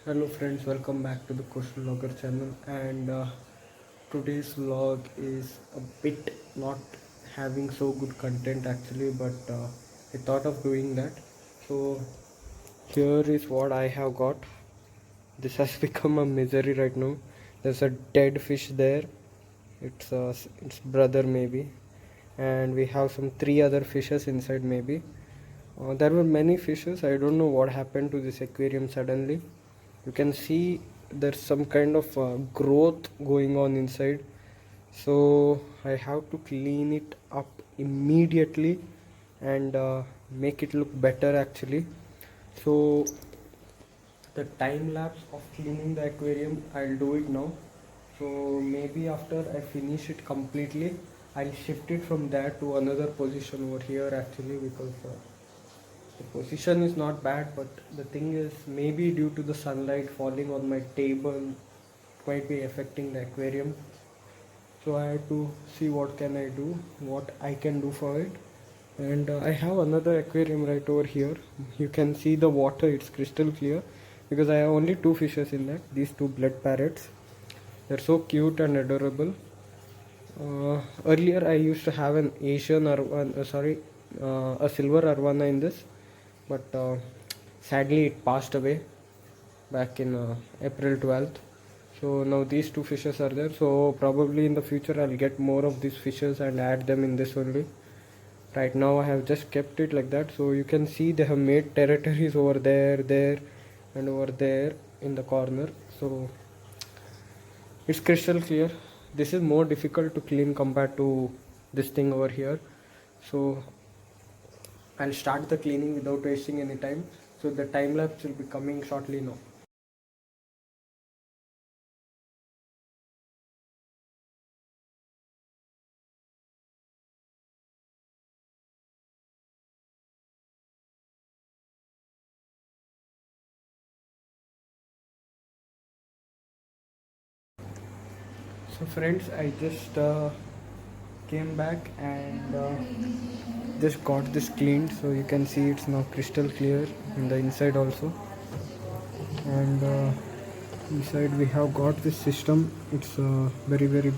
Hello friends, welcome back to the Question Logger channel, and today's vlog is a bit not having so good content actually, but I thought of doing that. So here is what I have got. This has become a misery right now. There's a dead fish there. Its brother maybe, and we have some three other fishes inside maybe. There were many fishes. I don't know what happened to this aquarium suddenly. You can see there's some kind of growth going on inside. So I have to clean it up immediately and make it look better actually. So the time lapse of cleaning the aquarium, I'll do it now. So maybe after I finish it completely, I'll shift it from there to another position over here actually, because the position is not bad, but the thing is maybe due to the sunlight falling on my table it might be affecting the aquarium. So I have to see what can I do, what I can do for it. And I have another aquarium right over here. You can see the water, it's crystal clear because I have only two fishes in that, these two blood parrots. They're so cute and adorable. Earlier I used to have an Asian a silver arwana in this, but sadly it passed away back in April 12th. So now these two fishes are there. So probably in the future I'll get more of these fishes and add them in this only. Right now I have just kept it like that. So you can see they have made territories over there, and over there in the corner. So it's crystal clear. This is more difficult to clean compared to this thing over here. So I'll start the cleaning without wasting any time. So the time lapse will be coming shortly now. So friends, I just came back and just got this cleaned. So you can see it's now crystal clear in the inside also. And inside we have got this system. It's very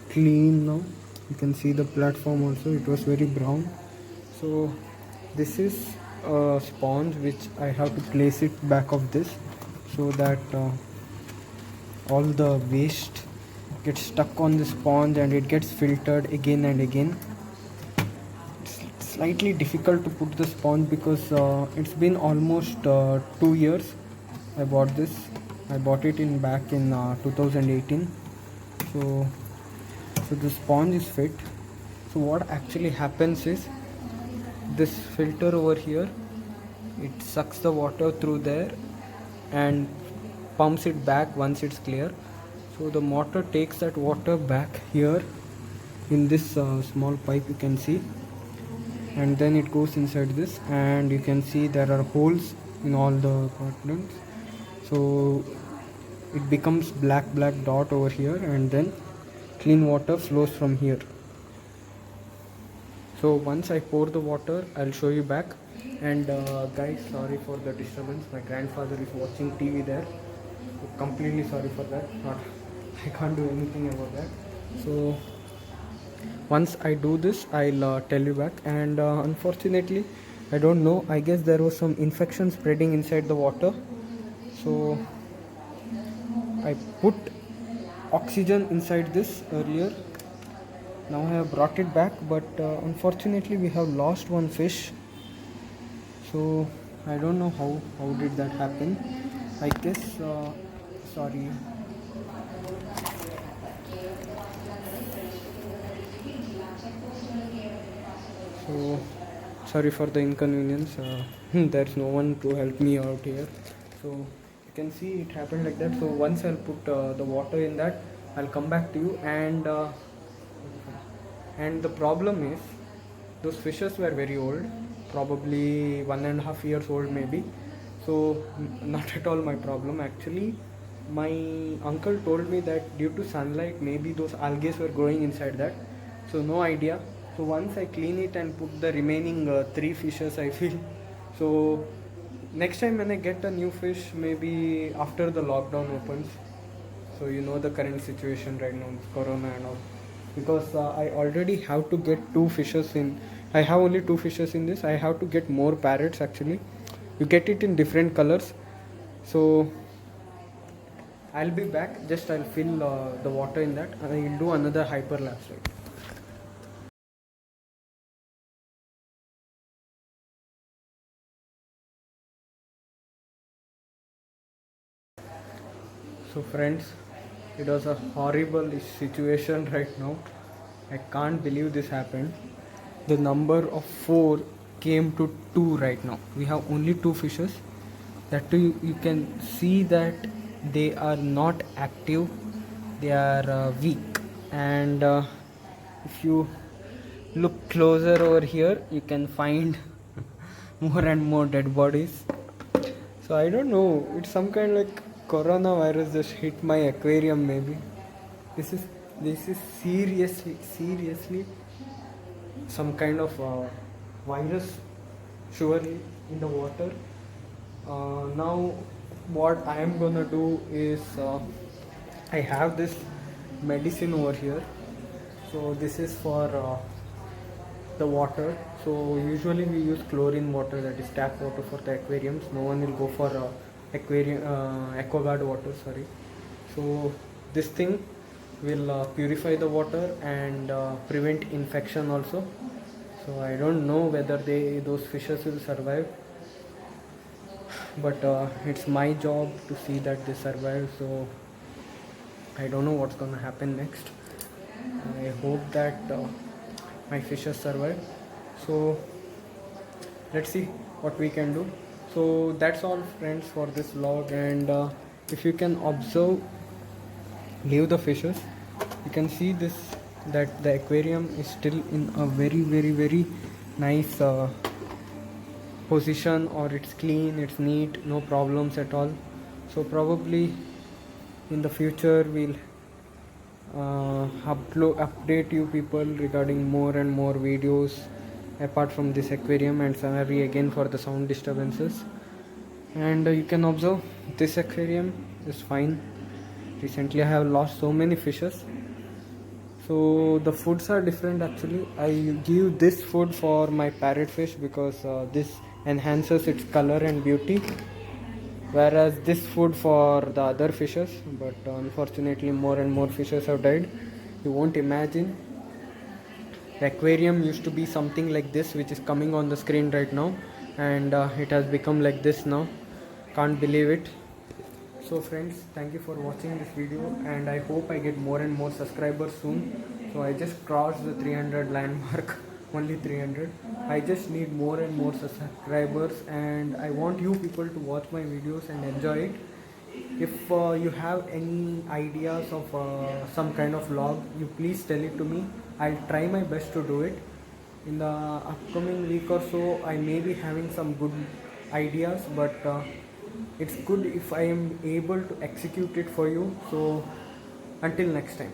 clean now. You can see the platform also, it was very brown. So this is a sponge which I have to place it back of this, so that all the waste gets stuck on the sponge and it gets filtered again and again. It's slightly difficult to put the sponge because it's been almost 2 years I bought this. I bought it in back in 2018. So the sponge is fit. So what actually happens is, this filter over here, it sucks the water through there and pumps it back once it's clear. So the motor takes that water back here in this small pipe, you can see, and then it goes inside this, and you can see there are holes in all the compartments. So it becomes black dot over here, and then clean water flows from here. So once I pour the water, I'll show you back. And guys, sorry for the disturbance, my grandfather is watching TV there, so completely sorry for that. Not I can't do anything about that. So once I do this, I'll tell you back. And unfortunately, I don't know, I guess there was some infection spreading inside the water. So I put oxygen inside this earlier. Now I have brought it back, but unfortunately we have lost one fish. So I don't know how did that happen. I guess sorry. So sorry for the inconvenience. There's no one to help me out here. So you can see it happened like that. So once I'll put the water in that, I'll come back to you. And the problem is, those fishes were very old, probably 1.5 years old maybe. So not at all my problem actually. My uncle told me that due to sunlight maybe those algae were growing inside that. So no idea. So once I clean it and put the remaining three fishes, I feel, so next time when I get a new fish, maybe after the lockdown opens. So you know the current situation right now, it's corona and all. Because I already have to get two fishes in. I have only two fishes in this. I have to get more parrots actually. You get it in different colors. So I'll be back. Just I'll fill the water in that, and I'll do another hyperlapse. Right. So friends, it was a horrible situation right now. I can't believe this happened. The number of 4 came to 2 right now. We have only 2 fishes. That too, you can see that they are not active. They are weak. And if you look closer over here, you can find more and more dead bodies. So I don't know. It's some kind like coronavirus just hit my aquarium maybe. This is this is seriously some kind of virus surely in the water. Now what I am gonna do is I have this medicine over here. So this is for the water. So usually we use chlorine water, that is tap water for the aquariums. No one will go for aquarium aquaguard water. Sorry. So this thing will purify the water and prevent infection also. So I don't know whether those fishes will survive, but it's my job to see that they survive. So I don't know what's gonna happen next. I hope that my fishes survive. So let's see what we can do. So that's all friends for this vlog, and if you can observe, leave the fishes, you can see this, that the aquarium is still in a very nice position, or it's clean, it's neat, no problems at all. So probably in the future we'll update you people regarding more and more videos apart from this aquarium. And sorry again for the sound disturbances. And you can observe this aquarium is fine. Recently I have lost so many fishes. So the foods are different actually. I give this food for my parrotfish because this enhances its color and beauty, whereas this food for the other fishes. But unfortunately more and more fishes have died. You won't imagine, the aquarium used to be something like this, which is coming on the screen right now, and it has become like this now. Can't believe it. So friends, thank you for watching this video, and I hope I get more and more subscribers soon. So I just crossed the 300 landmark. Only 300. I just need more and more subscribers, and I want you people to watch my videos and enjoy it. If you have any ideas of some kind of vlog, you please tell it to me. I'll try my best to do it. In the upcoming week or so, I may be having some good ideas, but it's good if I am able to execute it for you. So until next time.